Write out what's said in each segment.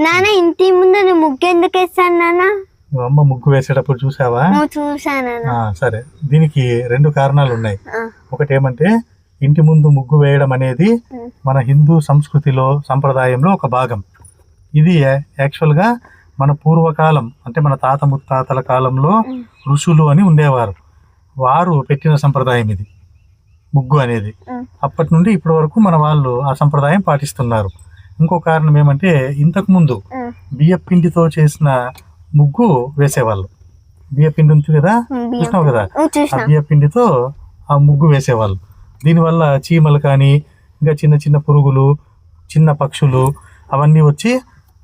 నాన్న ఇంటి ముందు నువ్వు ముగ్గు ఎందుకు వేస్తాను నాన్న? నువ్వు అమ్మ ముగ్గు వేసేటప్పుడు చూసావా? చూసాను. సరే, దీనికి 2 కారణాలు ఉన్నాయి. ఒకటి ఏమంటే ఇంటి ముందు ముగ్గు వేయడం అనేది మన హిందూ సంస్కృతిలో సంప్రదాయంలో ఒక భాగం. ఇది యాక్చువల్గా మన పూర్వకాలం అంటే మన తాత ముత్తాతల కాలంలో ఋషులు అని ఉండేవారు, వారు పెట్టిన సంప్రదాయం ఇది ముగ్గు అనేది. అప్పటి నుండి ఇప్పటి వరకు మన వాళ్ళు ఆ సంప్రదాయం పాటిస్తున్నారు. ఇంకో కారణం ఏమంటే ఇంతకు ముందు బియ్యపు పిండితో చేసిన ముగ్గు వేసేవాళ్ళు. బియ్యపు పిండి ఉంటుంది కదా, చూసినావు కదా, ఆ బియ్యపు పిండితో ఆ ముగ్గు వేసేవాళ్ళు. దీనివల్ల చీమలు కానీ ఇంకా చిన్న చిన్న పురుగులు, చిన్న పక్షులు అవన్నీ వచ్చి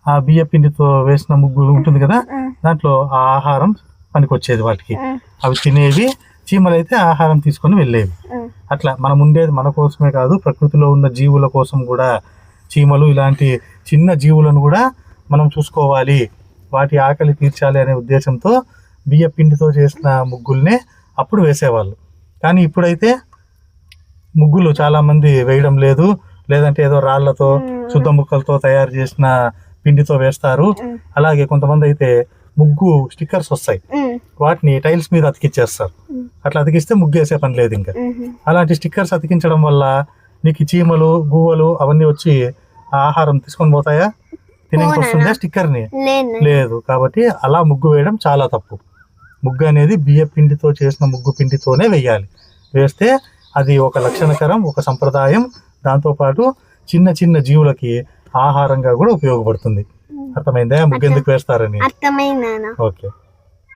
ఆ బియ్య పిండితో వేసిన ముగ్గు ఉంటుంది కదా, దాంట్లో ఆ ఆహారం పనికొచ్చేది వాటికి. అవి తినేవి, చీమలు అయితే ఆహారం తీసుకొని వెళ్ళేవి. అట్లా మనం ఉండేది మన కోసమే కాదు, ప్రకృతిలో ఉన్న జీవుల కోసం కూడా. చీమలు ఇలాంటి చిన్న జీవులను కూడా మనం చూసుకోవాలి, వాటి ఆకలి తీర్చాలి అనే ఉద్దేశంతో బియ్య పిండితో చేసిన ముగ్గుల్నే అప్పుడు వేసేవాళ్ళు. కానీ ఇప్పుడైతే ముగ్గులు చాలామంది వేయడం లేదు, లేదంటే ఏదో రాళ్లతో శుద్ధ ముక్కలతో తయారు చేసిన పిండితో వేస్తారు. అలాగే కొంతమంది అయితే ముగ్గు స్టిక్కర్స్ వస్తాయి, వాటిని టైల్స్ మీద అతికిచ్చేస్తారు. అట్లా అతికిస్తే ముగ్గు వేసే పని లేదు ఇంకా. అలాంటి స్టిక్కర్స్ అతికించడం వల్ల నీకు చీమలు, గువ్వలు అవన్నీ వచ్చి ఆహారం తీసుకొని పోతాయా? తినేకి వస్తుందా స్టిక్కర్ని? లేదు. కాబట్టి అలా ముగ్గు వేయడం చాలా తప్పు. ముగ్గు అనేది బియ్య పిండితో చేసిన ముగ్గు పిండితోనే వేయాలి. వేస్తే అది ఒక లక్షణకరం, ఒక సంప్రదాయం. దాంతోపాటు చిన్న చిన్న జీవులకి ఆహారంగా కూడా ఉపయోగపడుతుంది. అర్థమైందా ముగ్గు ఎందుకు వేస్తారని? అర్థమైందా? ఓకే.